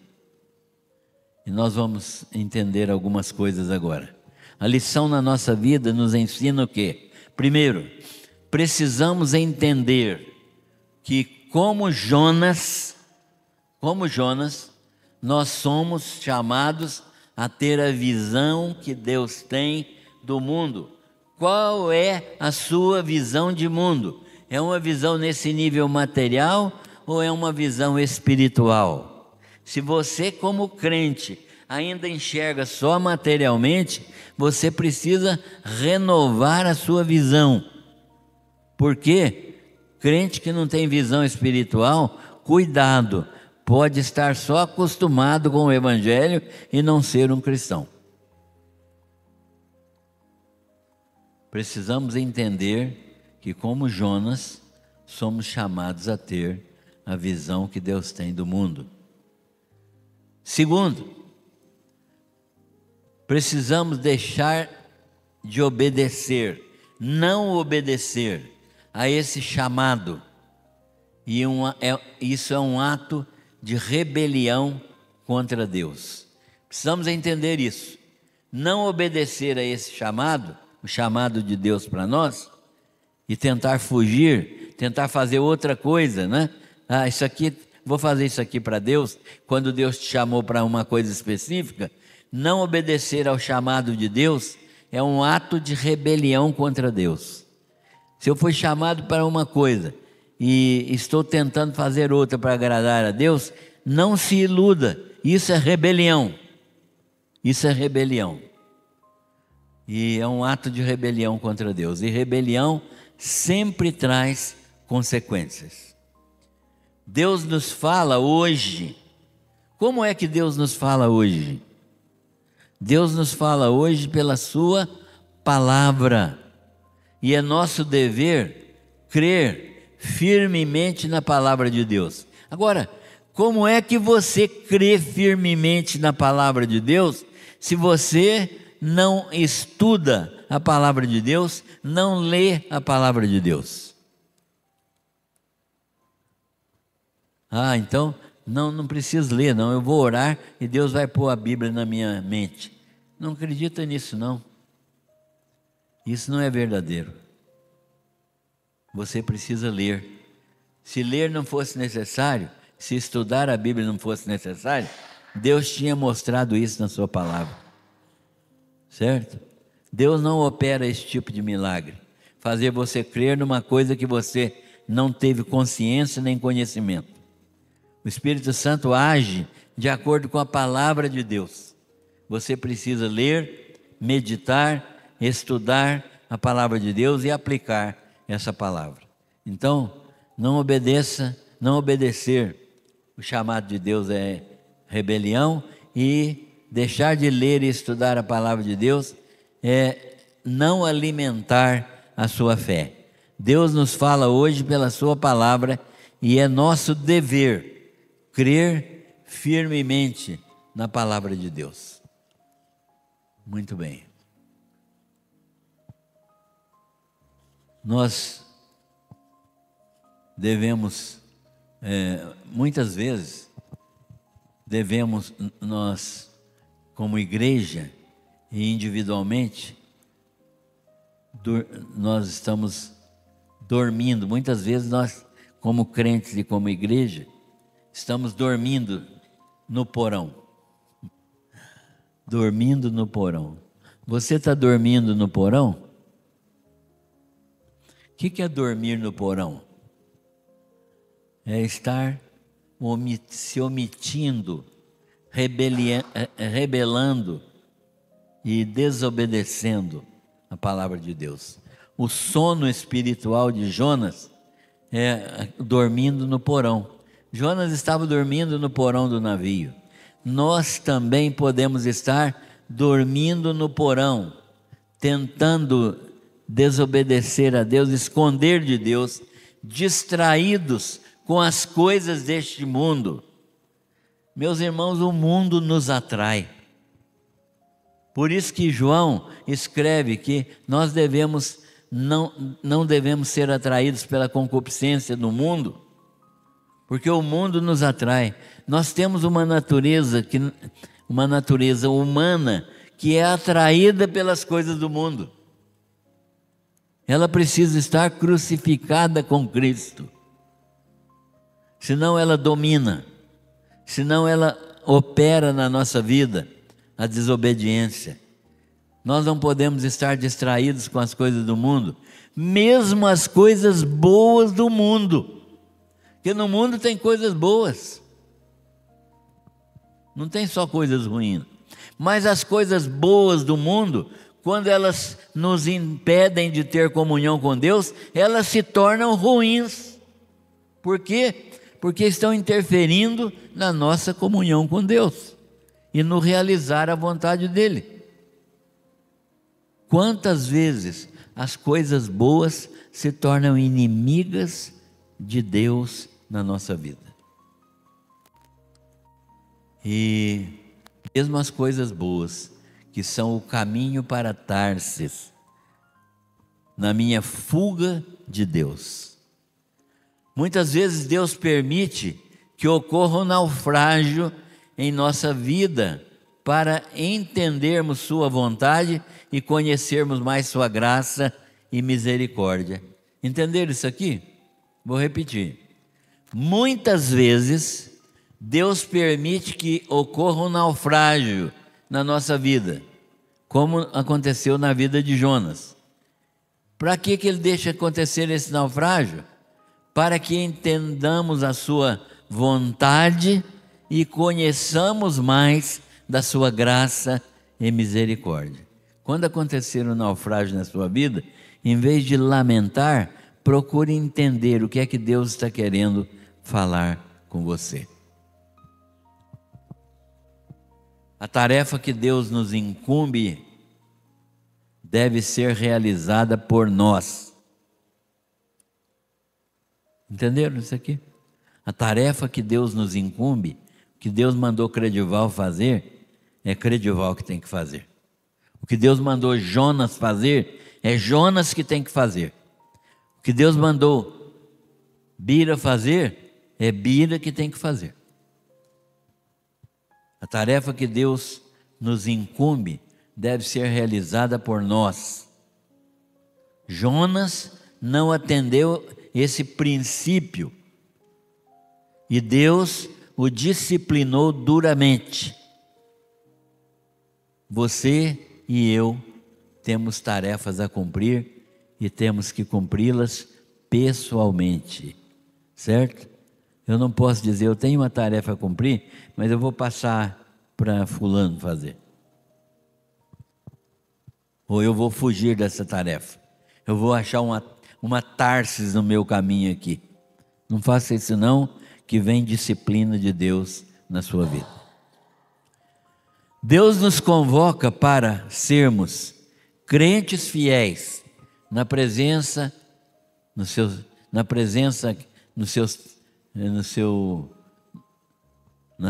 E nós vamos entender algumas coisas agora. A lição na nossa vida nos ensina o quê? Primeiro, precisamos entender que como Jonas, nós somos chamados a ter a visão que Deus tem do mundo. Qual é a sua visão de mundo? É uma visão nesse nível material ou é uma visão espiritual? Se você, como crente, ainda enxerga só materialmente, você precisa renovar a sua visão. Porque crente que não tem visão espiritual, cuidado, pode estar só acostumado com o Evangelho e não ser um cristão. Precisamos entender que, como Jonas, somos chamados a ter a visão que Deus tem do mundo. Segundo, precisamos deixar de obedecer, não obedecer a esse chamado. E isso é um ato de rebelião contra Deus. Precisamos entender isso. Não obedecer a esse chamado, o chamado de Deus para nós, e tentar fugir, tentar fazer outra coisa, né? Vou fazer isso aqui para Deus, quando Deus te chamou para uma coisa específica. Não obedecer ao chamado de Deus é um ato de rebelião contra Deus. Se eu fui chamado para uma coisa e estou tentando fazer outra para agradar a Deus, não se iluda, isso é rebelião. Isso é rebelião. E é um ato de rebelião contra Deus. E rebelião sempre traz consequências. Deus nos fala hoje. Como é que Deus nos fala hoje? Deus nos fala hoje pela sua palavra. E é nosso dever crer firmemente na palavra de Deus. Agora, como é que você crê firmemente na palavra de Deus se você não estuda a palavra de Deus, não lê a palavra de Deus? Então não preciso ler, não. Eu vou orar e Deus vai pôr a Bíblia na minha mente. Não acredita nisso, não. Isso não é verdadeiro. Você precisa ler. Se ler não fosse necessário, se estudar a Bíblia não fosse necessário, Deus tinha mostrado isso na sua palavra. Certo? Deus não opera esse tipo de milagre. Fazer você crer numa coisa que você não teve consciência nem conhecimento. O Espírito Santo age de acordo com a palavra de Deus. Você precisa ler, meditar, estudar a palavra de Deus e aplicar essa palavra. Então, não obedecer o chamado de Deus é rebelião, e deixar de ler e estudar a palavra de Deus é não alimentar a sua fé. Deus nos fala hoje pela sua palavra e é nosso dever crer firmemente na palavra de Deus. Muito bem. Nós devemos Muitas vezes devemos, nós, como igreja e individualmente, nós estamos dormindo. Muitas vezes nós, como crentes e como igreja, estamos dormindo no porão. Dormindo no porão. Você está dormindo no porão? O que é dormir no porão? É estar se omitindo, rebelando e desobedecendo a palavra de Deus. O sono espiritual de Jonas é dormindo no porão. Jonas estava dormindo no porão do navio. Nós também podemos estar dormindo no porão, tentando desobedecer a Deus, esconder de Deus, distraídos com as coisas deste mundo. Meus irmãos, o mundo nos atrai. Por isso que João escreve que nós não devemos ser atraídos pela concupiscência do mundo, porque o mundo nos atrai. Nós temos uma natureza humana que é atraída pelas coisas do mundo. Ela precisa estar crucificada com Cristo, senão ela domina, senão ela opera na nossa vida a desobediência. Nós não podemos estar distraídos com as coisas do mundo, mesmo as coisas boas do mundo, porque no mundo tem coisas boas, não tem só coisas ruins, mas as coisas boas do mundo, quando elas nos impedem de ter comunhão com Deus, elas se tornam ruins. Por quê? Porque estão interferindo na nossa comunhão com Deus e no realizar a vontade dEle. Quantas vezes as coisas boas se tornam inimigas de Deus na nossa vida? E mesmo as coisas boas, que são o caminho para Tarsis, na minha fuga de Deus. Muitas vezes Deus permite que ocorra um naufrágio em nossa vida para entendermos sua vontade e conhecermos mais sua graça e misericórdia. Entenderam isso aqui? Vou repetir. Muitas vezes Deus permite que ocorra um naufrágio na nossa vida, como aconteceu na vida de Jonas. Para que Ele deixa acontecer esse naufrágio? Para que entendamos a sua vontade e conheçamos mais da sua graça e misericórdia. Quando acontecer um naufrágio na sua vida, em vez de lamentar, procure entender o que é que Deus está querendo falar com você. A tarefa que Deus nos incumbe deve ser realizada por nós. Entenderam isso aqui? A tarefa que Deus nos incumbe, que Deus mandou Credival fazer, é Credival que tem que fazer. O que Deus mandou Jonas fazer, é Jonas que tem que fazer. O que Deus mandou Bira fazer, é Bira que tem que fazer. A tarefa que Deus nos incumbe deve ser realizada por nós. Jonas não atendeu esse princípio e Deus o disciplinou duramente. Você e eu temos tarefas a cumprir e temos que cumpri-las pessoalmente, certo? Eu não posso dizer, eu tenho uma tarefa a cumprir, mas eu vou passar para fulano fazer. Ou eu vou fugir dessa tarefa. Eu vou achar uma Tarsis no meu caminho aqui. Não faça isso não, que vem disciplina de Deus na sua vida. Deus nos convoca para sermos crentes fiéis na presença, na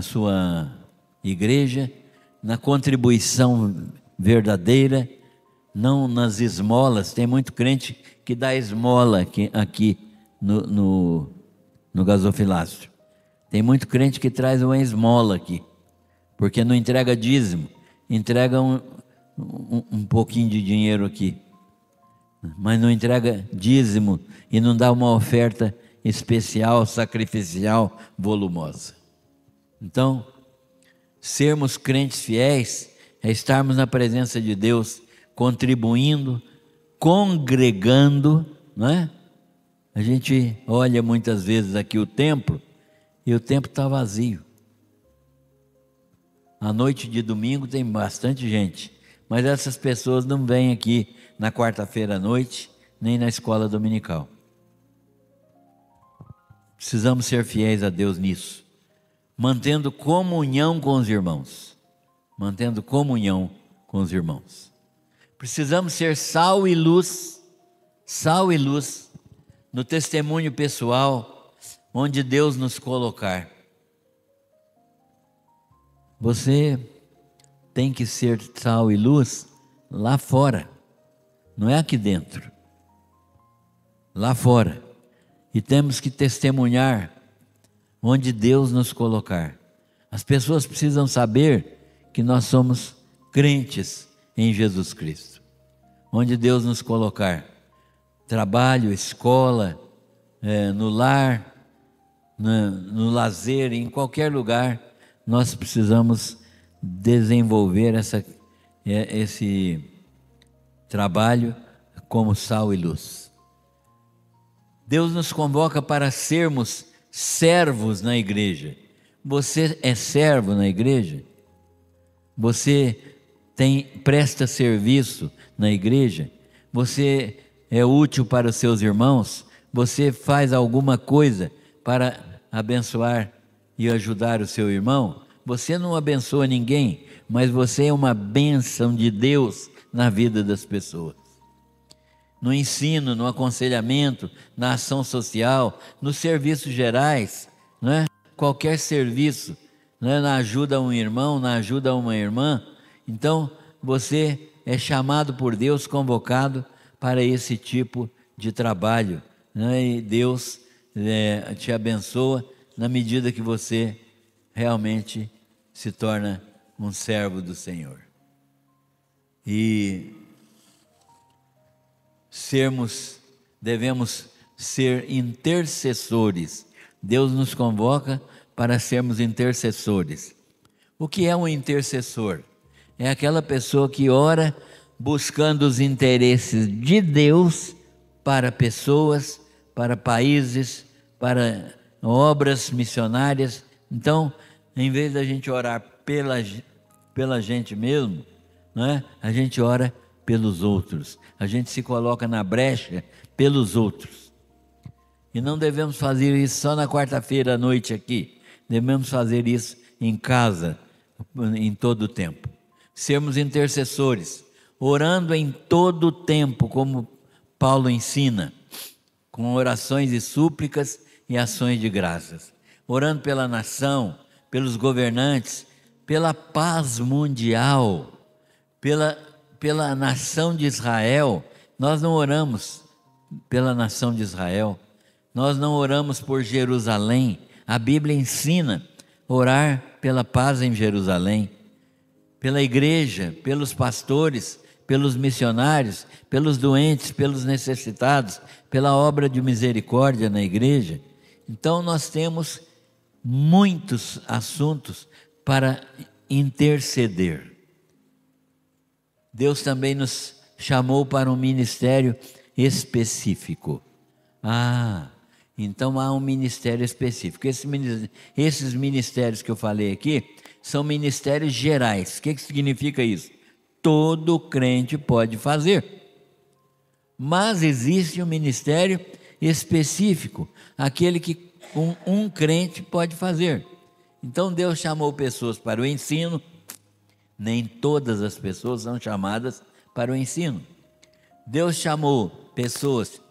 sua igreja, na contribuição verdadeira, não nas esmolas. Tem muito crente que dá esmola aqui no gasofilácio. Tem muito crente que traz uma esmola aqui, porque não entrega dízimo, entrega um pouquinho de dinheiro aqui, mas não entrega dízimo e não dá uma oferta especial, sacrificial, volumosa. Então, sermos crentes fiéis é estarmos na presença de Deus, contribuindo, congregando, não é? A gente olha muitas vezes aqui o templo e o templo está vazio. À noite de domingo tem bastante gente, mas essas pessoas não vêm aqui na quarta-feira à noite, nem na escola dominical. Precisamos ser fiéis a Deus nisso, mantendo comunhão com os irmãos. Mantendo comunhão com os irmãos. Precisamos ser sal e luz no testemunho pessoal, onde Deus nos colocar. Você tem que ser sal e luz lá fora, não é aqui dentro, lá fora. E temos que testemunhar onde Deus nos colocar. As pessoas precisam saber que nós somos crentes em Jesus Cristo. Onde Deus nos colocar, trabalho, escola, no lar, no lazer, em qualquer lugar, nós precisamos desenvolver esse trabalho como sal e luz. Deus nos convoca para sermos servos na igreja. Você é servo na igreja? Você presta serviço na igreja? Você é útil para os seus irmãos? Você faz alguma coisa para abençoar e ajudar o seu irmão? Você não abençoa ninguém, mas você é uma bênção de Deus na vida das pessoas. No ensino, no aconselhamento, na ação social, nos serviços gerais, não é? Qualquer serviço, não é? Na ajuda a um irmão, na ajuda a uma irmã. Então, você é chamado por Deus, convocado para esse tipo de trabalho, não é? E Deus te abençoa na medida que você realmente se torna um servo do Senhor. E devemos ser intercessores. Deus nos convoca para sermos intercessores. O que é um intercessor? É aquela pessoa que ora buscando os interesses de Deus para pessoas, para países, para obras missionárias. Então, em vez da gente orar pela gente mesmo, não é? A gente ora pelos outros. A gente se coloca na brecha pelos outros. E não devemos fazer isso só na quarta-feira à noite aqui. Devemos fazer isso em casa, em todo o tempo. Sermos intercessores, orando em todo o tempo, como Paulo ensina, com orações e súplicas e ações de graças. Orando pela nação, pelos governantes, pela paz mundial, pela nação de Israel. Nós não oramos pela nação de Israel, nós não oramos por Jerusalém. A Bíblia ensina orar pela paz em Jerusalém, pela igreja, pelos pastores, pelos missionários, pelos doentes, pelos necessitados, pela obra de misericórdia na igreja. Então nós temos muitos assuntos para interceder. Deus também nos chamou para um ministério específico. Então há um ministério específico. Esses ministérios que eu falei aqui são ministérios gerais. O que significa isso? Todo crente pode fazer. Mas existe um ministério específico, aquele que um crente pode fazer. Então Deus chamou pessoas para o ensino. Nem todas as pessoas são chamadas para o ensino. Deus chamou pessoas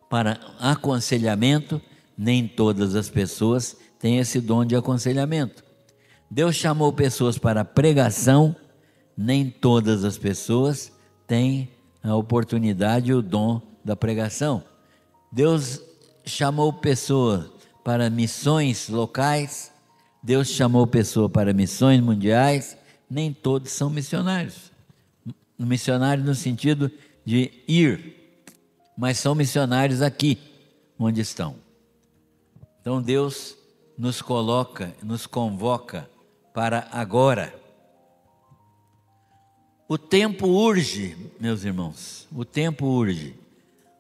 para aconselhamento. Nem todas as pessoas têm esse dom de aconselhamento. Deus chamou pessoas para pregação. Nem todas as pessoas têm a oportunidade e o dom da pregação. Deus chamou pessoas para missões locais, Deus chamou pessoa para missões mundiais, nem todos são missionários. Missionários no sentido de ir, mas são missionários aqui, onde estão. Então Deus nos coloca, nos convoca para agora. O tempo urge, meus irmãos, o tempo urge.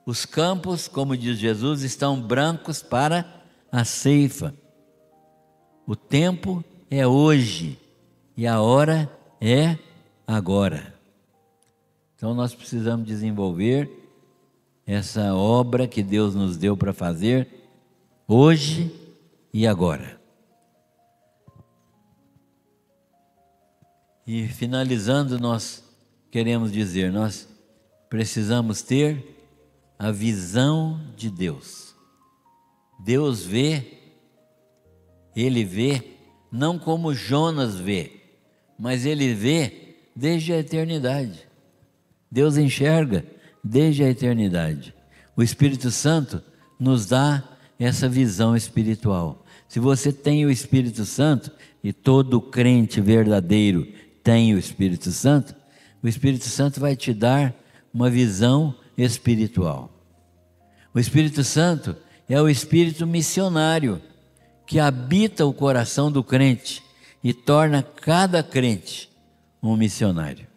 Os campos, como diz Jesus, estão brancos para a ceifa. O tempo é hoje e a hora é agora. Então nós precisamos desenvolver essa obra que Deus nos deu para fazer hoje e agora. E finalizando, nós queremos dizer, nós precisamos ter a visão de Deus. Deus vê, Ele vê, não como Jonas vê, mas Ele vê desde a eternidade. Deus enxerga desde a eternidade. O Espírito Santo nos dá essa visão espiritual. Se você tem o Espírito Santo, e todo crente verdadeiro tem o Espírito Santo vai te dar uma visão espiritual. O Espírito Santo é o Espírito missionário que habita o coração do crente e torna cada crente um missionário.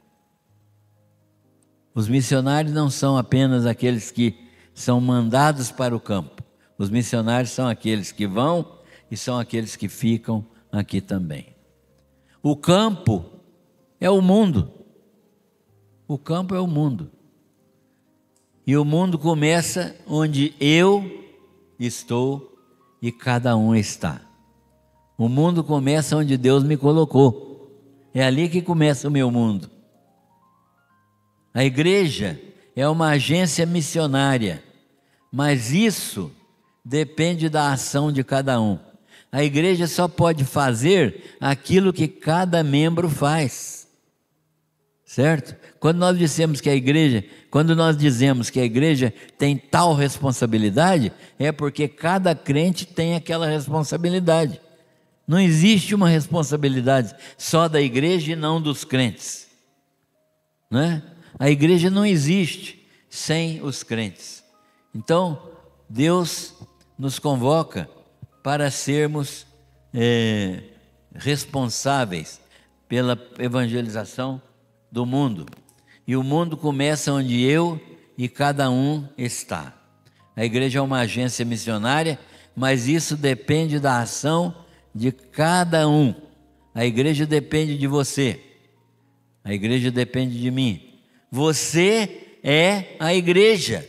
Os missionários não são apenas aqueles que são mandados para o campo. Os missionários são aqueles que vão e são aqueles que ficam aqui também. O campo é o mundo. O campo é o mundo. E o mundo começa onde eu estou e cada um está. O mundo começa onde Deus me colocou. É ali que começa o meu mundo. A igreja é uma agência missionária, mas isso depende da ação de cada um. A igreja só pode fazer aquilo que cada membro faz. Certo? Quando nós dizemos que a igreja tem tal responsabilidade, é porque cada crente tem aquela responsabilidade. Não existe uma responsabilidade só da igreja e não dos crentes. Não é? A igreja não existe sem os crentes. Então, Deus nos convoca para sermos responsáveis pela evangelização do mundo. E o mundo começa onde eu e cada um está. A igreja é uma agência missionária, mas isso depende da ação de cada um. A igreja depende de você. A igreja depende de mim. Você é a igreja.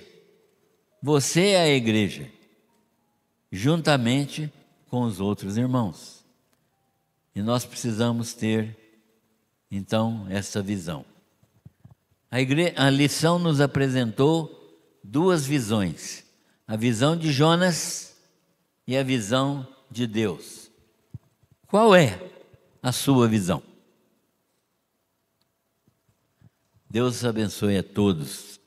Você é a igreja, juntamente com os outros irmãos. E nós precisamos ter, então, essa visão. A lição nos apresentou duas visões: a visão de Jonas e a visão de Deus. Qual é a sua visão? Deus abençoe a todos,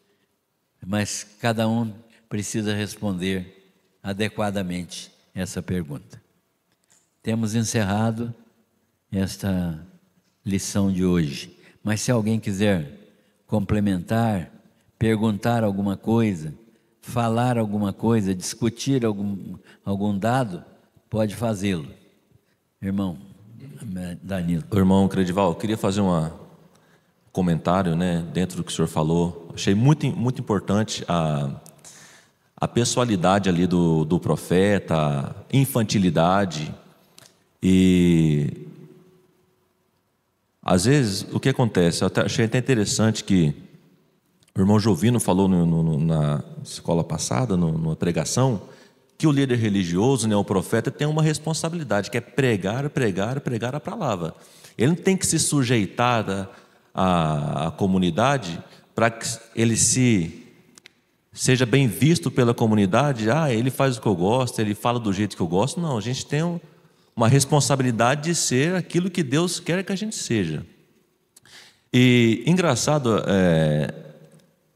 mas cada um precisa responder adequadamente essa pergunta. Temos encerrado esta lição de hoje, mas se alguém quiser complementar, perguntar alguma coisa, falar alguma coisa, discutir algum dado, pode fazê-lo. Irmão Danilo. Irmão Credival, eu queria fazer um comentário, dentro do que o senhor falou. Achei muito importante a pessoalidade ali do profeta, a infantilidade. E às vezes o que acontece, achei até interessante que o irmão Jovino falou na escola passada, numa pregação, que o líder religioso, o profeta, tem uma responsabilidade, que é pregar a palavra. Ele não tem que se sujeitar à comunidade para que ele seja bem visto pela comunidade. Ele faz o que eu gosto, ele fala do jeito que eu gosto. Não, a gente tem uma responsabilidade de ser aquilo que Deus quer que a gente seja. E engraçado,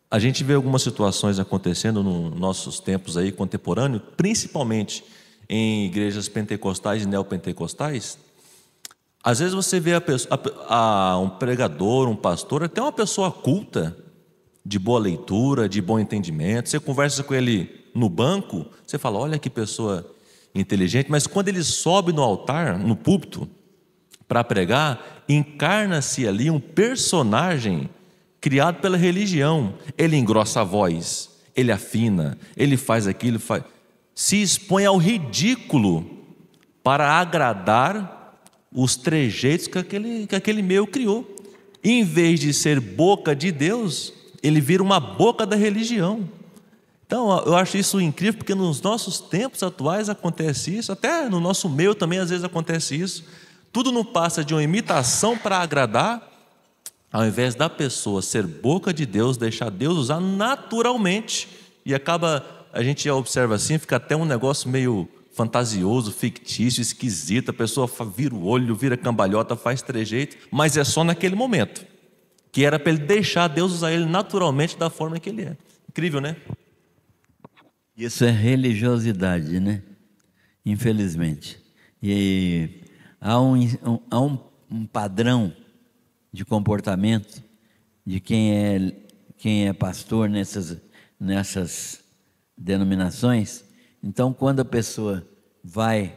a gente vê algumas situações acontecendo nos nossos tempos aí contemporâneos, principalmente em igrejas pentecostais e neopentecostais, às vezes você vê um pregador, um pastor, até uma pessoa culta, de boa leitura, de bom entendimento. Você conversa com ele no banco, você fala, olha que pessoa inteligente, mas quando ele sobe no altar, no púlpito, para pregar, encarna-se ali um personagem criado pela religião. Ele engrossa a voz, ele afina, ele faz aquilo, se expõe ao ridículo para agradar os trejeitos que aquele meio criou. Em vez de ser boca de Deus, ele vira uma boca da religião. Então, eu acho isso incrível, porque nos nossos tempos atuais acontece isso, até no nosso meio também às vezes acontece isso. Tudo não passa de uma imitação para agradar, ao invés da pessoa ser boca de Deus, deixar Deus usar naturalmente. E acaba, a gente observa assim, fica até um negócio meio fantasioso, fictício, esquisito. A pessoa vira o olho, vira cambalhota, faz trejeito, mas é só naquele momento, que era para ele deixar Deus usar ele naturalmente da forma que ele é. Incrível, né? Isso é religiosidade, né? Infelizmente. E há um padrão de comportamento de quem é pastor nessas denominações. Então, quando a pessoa vai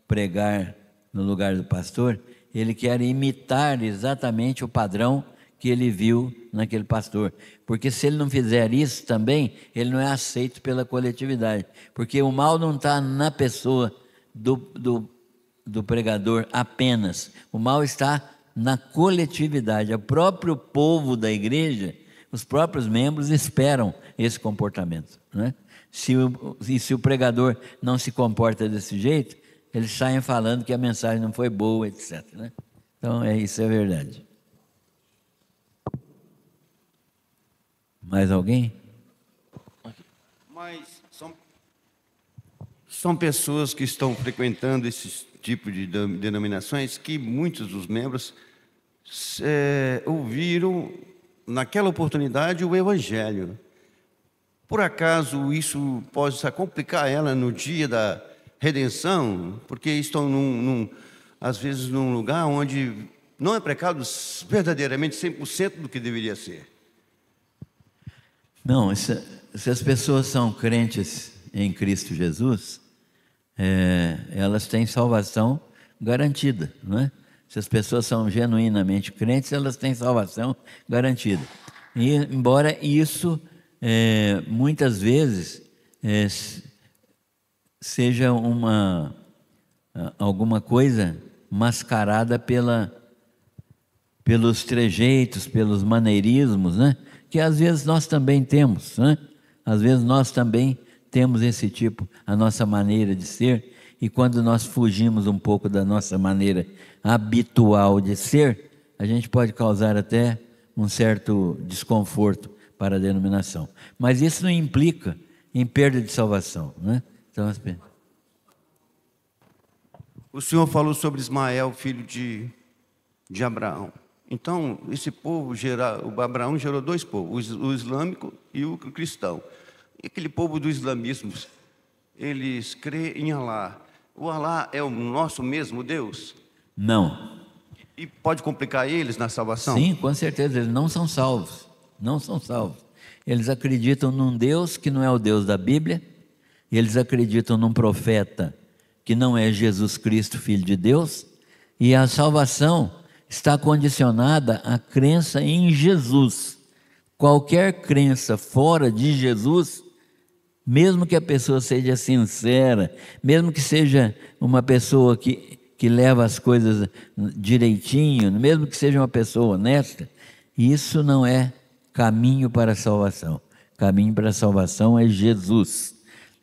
pregar no lugar do pastor, ele quer imitar exatamente o padrão que ele viu naquele pastor, porque se ele não fizer isso também, ele não é aceito pela coletividade, porque o mal não está na pessoa do pregador apenas, o mal está na coletividade. O próprio povo da igreja, os próprios membros esperam esse comportamento, né? Se o pregador não se comporta desse jeito, eles saem falando que a mensagem não foi boa, etc., né? Então, isso é verdade. Mais alguém? Mas são pessoas que estão frequentando esse tipo de denominações que muitos dos membros ouviram naquela oportunidade o Evangelho. Por acaso isso pode complicar ela no dia da redenção? Porque estão às vezes num lugar onde não é pregado verdadeiramente 100% do que deveria ser. Não, se as pessoas são crentes em Cristo Jesus, elas têm salvação garantida, não é? Se as pessoas são genuinamente crentes, elas têm salvação garantida. E, embora isso, muitas vezes, seja alguma coisa mascarada pelos trejeitos, pelos maneirismos, né? Que às vezes nós também temos, né? Às vezes nós também temos esse tipo, a nossa maneira de ser, e quando nós fugimos um pouco da nossa maneira habitual de ser, a gente pode causar até um certo desconforto para a denominação. Mas isso não implica em perda de salvação, né? Então, o senhor falou sobre Ismael, filho de Abraão. Então, esse povo, o Abraão gerou dois povos, o islâmico e o cristão. E aquele povo do islamismo, eles creem em Alá. O Alá é o nosso mesmo Deus? Não. E pode complicar eles na salvação? Sim, com certeza, eles não são salvos. Não são salvos. Eles acreditam num Deus que não é o Deus da Bíblia, eles acreditam num profeta que não é Jesus Cristo, Filho de Deus, e a salvação está condicionada à crença em Jesus. Qualquer crença fora de Jesus, mesmo que a pessoa seja sincera, mesmo que seja uma pessoa que leva as coisas direitinho, mesmo que seja uma pessoa honesta, isso não é caminho para a salvação. Caminho para a salvação é Jesus.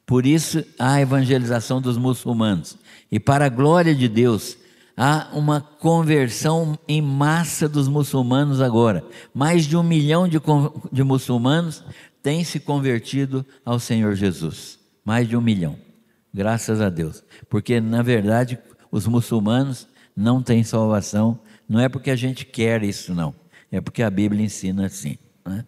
Por isso, há a evangelização dos muçulmanos. E para a glória de Deus, há uma conversão em massa dos muçulmanos agora. Mais de 1 milhão de muçulmanos têm se convertido ao Senhor Jesus. Mais de 1 milhão. Graças a Deus. Porque, na verdade, os muçulmanos não têm salvação. Não é porque a gente quer isso, não. É porque a Bíblia ensina assim, né?